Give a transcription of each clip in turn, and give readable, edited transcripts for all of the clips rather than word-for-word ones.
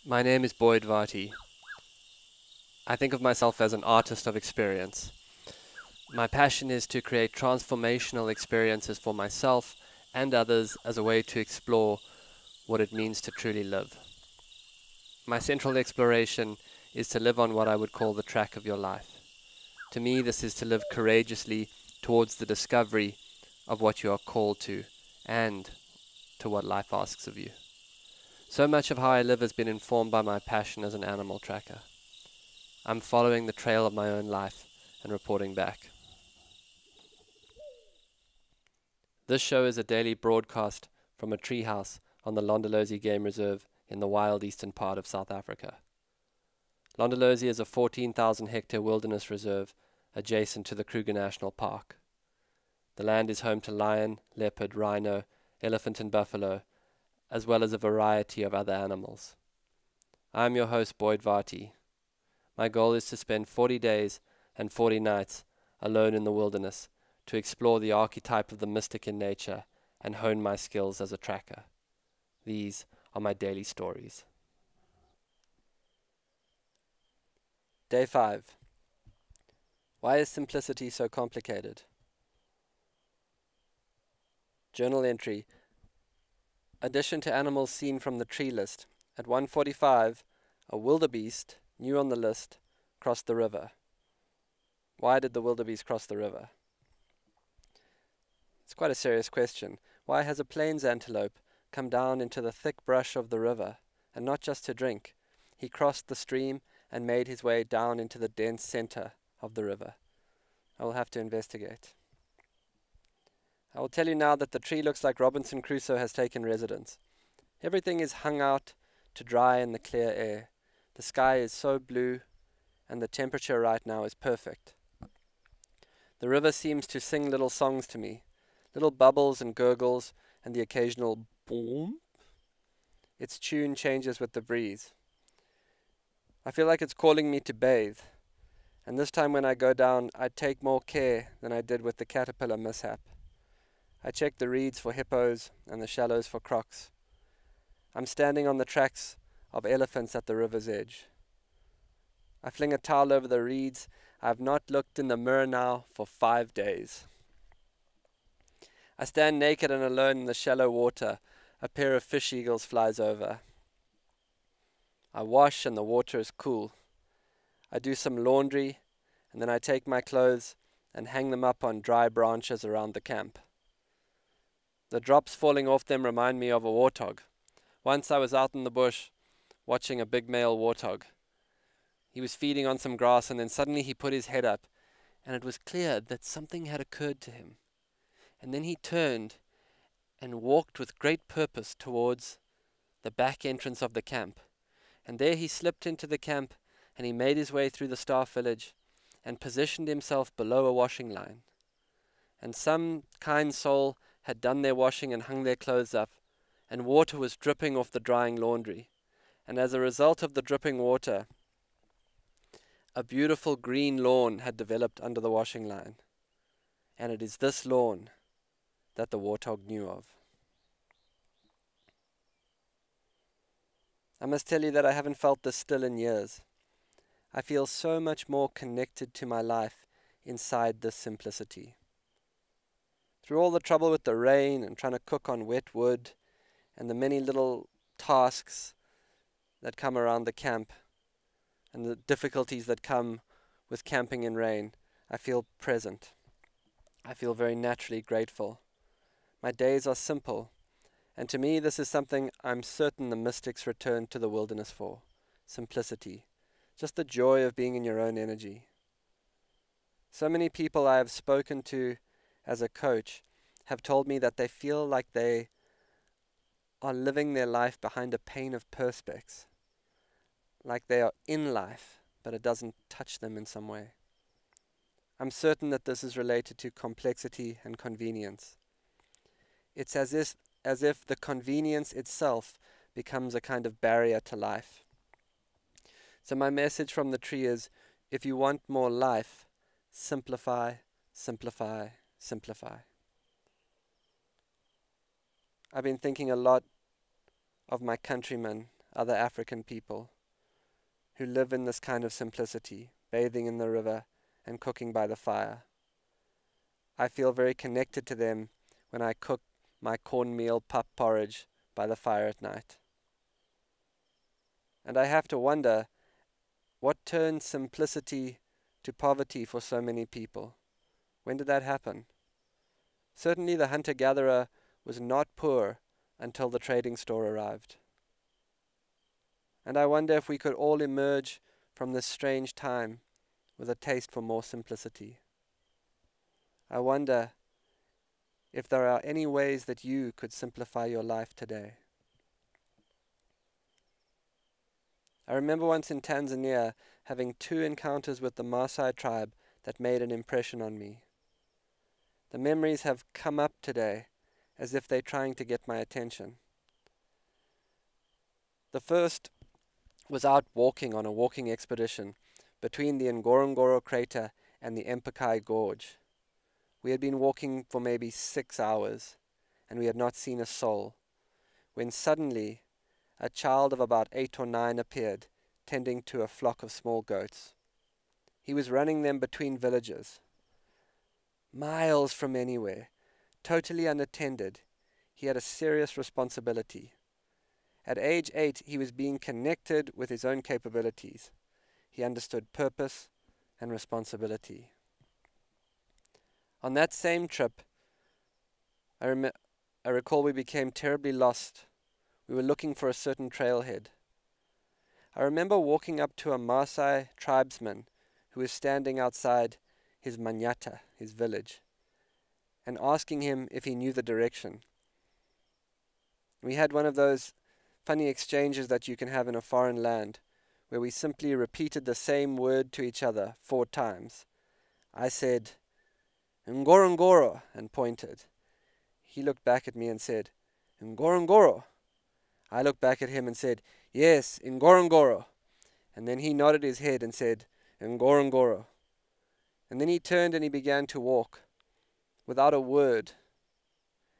My name is Boyd Varty. I think of myself as an artist of experience. My passion is to create transformational experiences for myself and others as a way to explore what it means to truly live. My central exploration is to live on what I would call the track of your life. To me, this is to live courageously towards the discovery of what you are called to and to what life asks of you. So much of how I live has been informed by my passion as an animal tracker. I'm following the trail of my own life and reporting back. This show is a daily broadcast from a treehouse on the Londolozi Game Reserve in the wild eastern part of South Africa. Londolozi is a 14,000 hectare wilderness reserve adjacent to the Kruger National Park. The land is home to lion, leopard, rhino, elephant and buffalo, as well as a variety of other animals. I am your host, Boyd Varty. My goal is to spend 40 days and 40 nights alone in the wilderness to explore the archetype of the mystic in nature and hone my skills as a tracker. These are my daily stories. Day 5. Why is simplicity so complicated? Journal entry. Addition to animals seen from the tree list. At 1:45, a wildebeest, new on the list, crossed the river. Why did the wildebeest cross the river? It's quite a serious question. Why has a plains antelope come down into the thick brush of the river, and not just to drink? He crossed the stream and made his way down into the dense center of the river. I will have to investigate. I will tell you now that the tree looks like Robinson Crusoe has taken residence. Everything is hung out to dry in the clear air. The sky is so blue, and the temperature right now is perfect. The river seems to sing little songs to me, little bubbles and gurgles, and the occasional boom. Its tune changes with the breeze. I feel like it's calling me to bathe, and this time when I go down, I take more care than I did with the caterpillar mishap. I check the reeds for hippos and the shallows for crocs. I'm standing on the tracks of elephants at the river's edge. I fling a towel over the reeds. I have not looked in the mirror now for 5 days. I stand naked and alone in the shallow water. A pair of fish eagles flies over. I wash and the water is cool. I do some laundry, and then I take my clothes and hang them up on dry branches around the camp. The drops falling off them remind me of a warthog. Once I was out in the bush watching a big male warthog. He was feeding on some grass, and then suddenly he put his head up, and it was clear that something had occurred to him. And then he turned and walked with great purpose towards the back entrance of the camp. And there he slipped into the camp, and he made his way through the staff village and positioned himself below a washing line. And some kind soul had done their washing and hung their clothes up, and water was dripping off the drying laundry. And as a result of the dripping water, a beautiful green lawn had developed under the washing line. And it is this lawn that the warthog knew of. I must tell you that I haven't felt this still in years. I feel so much more connected to my life inside this simplicity. Through all the trouble with the rain and trying to cook on wet wood and the many little tasks that come around the camp and the difficulties that come with camping in rain, I feel present. I feel very naturally grateful. My days are simple, and to me this is something I'm certain the mystics returned to the wilderness for. Simplicity. Just the joy of being in your own energy. So many people I have spoken to as a coach have told me that they feel like they are living their life behind a pane of perspex. Like they are in life, but it doesn't touch them in some way. I'm certain that this is related to complexity and convenience. It's as if the convenience itself becomes a kind of barrier to life. So my message from the tree is, if you want more life, simplify, simplify, simplify. I've been thinking a lot of my countrymen. other African people who live in this kind of simplicity, bathing in the river and cooking by the fire. I feel very connected to them when I cook my cornmeal pup porridge by the fire at night. And I have to wonder, what turned simplicity to poverty for so many people? When did that happen? Certainly the hunter-gatherer was not poor until the trading store arrived. And I wonder if we could all emerge from this strange time with a taste for more simplicity. I wonder if there are any ways that you could simplify your life today. I remember once in Tanzania having 2 encounters with the Maasai tribe that made an impression on me. The memories have come up today as if they're trying to get my attention. The first was out walking on a walking expedition between the Ngorongoro crater and the Empukai Gorge. We had been walking for maybe 6 hours, and we had not seen a soul, when suddenly a child of about 8 or 9 appeared, tending to a flock of small goats. He was running them between villages, miles from anywhere, totally unattended. He had a serious responsibility. At age 8, he was being connected with his own capabilities. He understood purpose and responsibility. On that same trip, I recall we became terribly lost. We were looking for a certain trailhead. I remember walking up to a Maasai tribesman who was standing outside his manyata, his village, and asking him if he knew the direction. We had one of those funny exchanges that you can have in a foreign land, where we simply repeated the same word to each other 4 times. I said, "Ngorongoro," and pointed. He looked back at me and said, "Ngorongoro." I looked back at him and said, "Yes, Ngorongoro." And then he nodded his head and said, "Ngorongoro." And then he turned and he began to walk, without a word.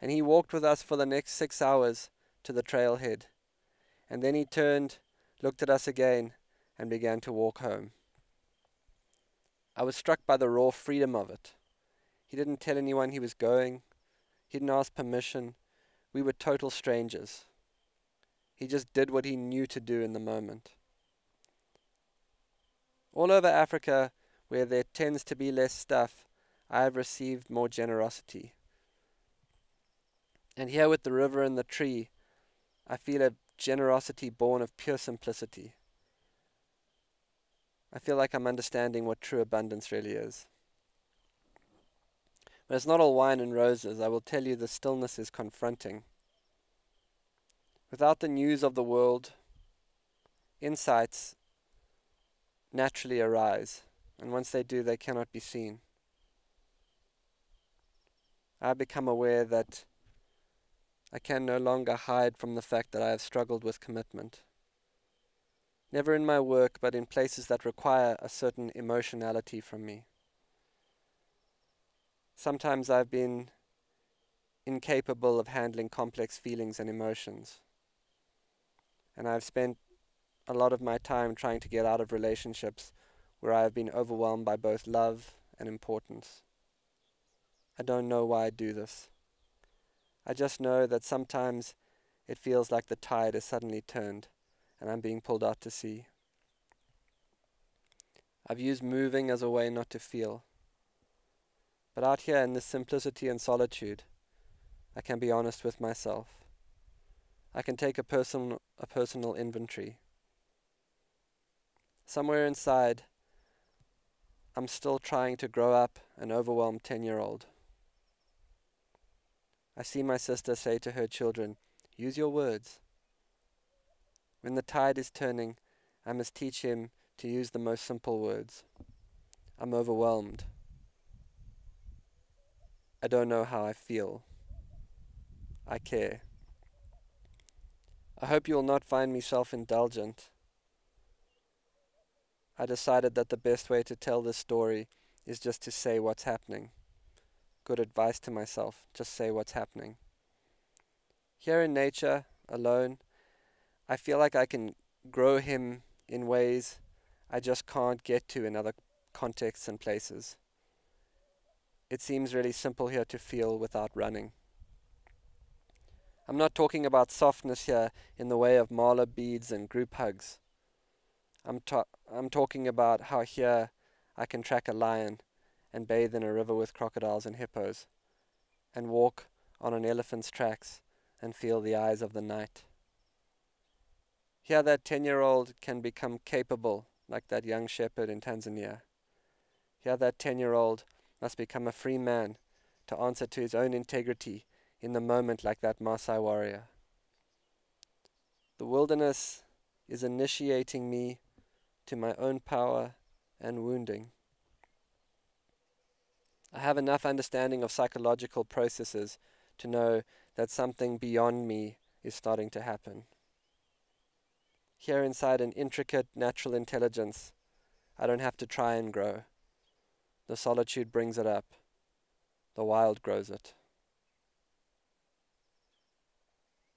And he walked with us for the next 6 hours to the trailhead. And then he turned, looked at us again, and began to walk home. I was struck by the raw freedom of it. He didn't tell anyone he was going. He didn't ask permission. We were total strangers. He just did what he knew to do in the moment. All over Africa, where there tends to be less stuff, I have received more generosity. And here with the river and the tree, I feel a generosity born of pure simplicity. I feel like I'm understanding what true abundance really is. But it's not all wine and roses. I will tell you, the stillness is confronting. Without the news of the world, insights naturally arise, and once they do, they cannot be seen. I have become aware that I can no longer hide from the fact that I have struggled with commitment. Never in my work, but in places that require a certain emotionality from me. Sometimes I've been incapable of handling complex feelings and emotions. And I've spent a lot of my time trying to get out of relationships where I have been overwhelmed by both love and importance. I don't know why I do this. I just know that sometimes it feels like the tide is suddenly turned and I'm being pulled out to sea. I've used moving as a way not to feel. But out here in this simplicity and solitude, I can be honest with myself. I can take a personal inventory. Somewhere inside, I'm still trying to grow up an overwhelmed 10-year-old. I see my sister say to her children, "Use your words." When the tide is turning, I must teach him to use the most simple words. I'm overwhelmed. I don't know how I feel. I care. I hope you will not find me self-indulgent. I decided that the best way to tell this story is just to say what's happening. Good advice to myself, just say what's happening. Here in nature, alone, I feel like I can grow him in ways I just can't get to in other contexts and places. It seems really simple here to feel without running. I'm not talking about softness here in the way of mala beads and group hugs. I'm talking about how here I can track a lion and bathe in a river with crocodiles and hippos, and walk on an elephant's tracks and feel the eyes of the night. Here that 10-year-old can become capable like that young shepherd in Tanzania. Here that 10-year-old must become a free man to answer to his own integrity in the moment like that Maasai warrior. The wilderness is initiating me to my own power and wounding. I have enough understanding of psychological processes to know that something beyond me is starting to happen. Here inside an intricate natural intelligence, I don't have to try and grow. The solitude brings it up. The wild grows it.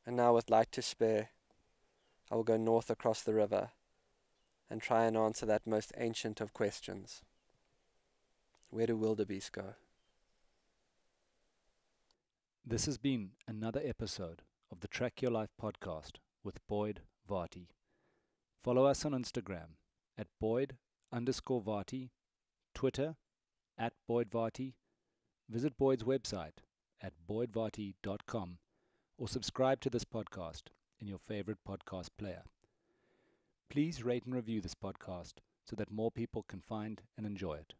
And now with light to spare, I will go north across the river and try and answer that most ancient of questions. Where do wildebeest go? This has been another episode of the Track Your Life podcast with Boyd Varty. Follow us on Instagram at Boyd_Varty, Twitter at Boyd Varty. Visit Boyd's website at boydvarty.com or subscribe to this podcast in your favorite podcast player. Please rate and review this podcast so that more people can find and enjoy it.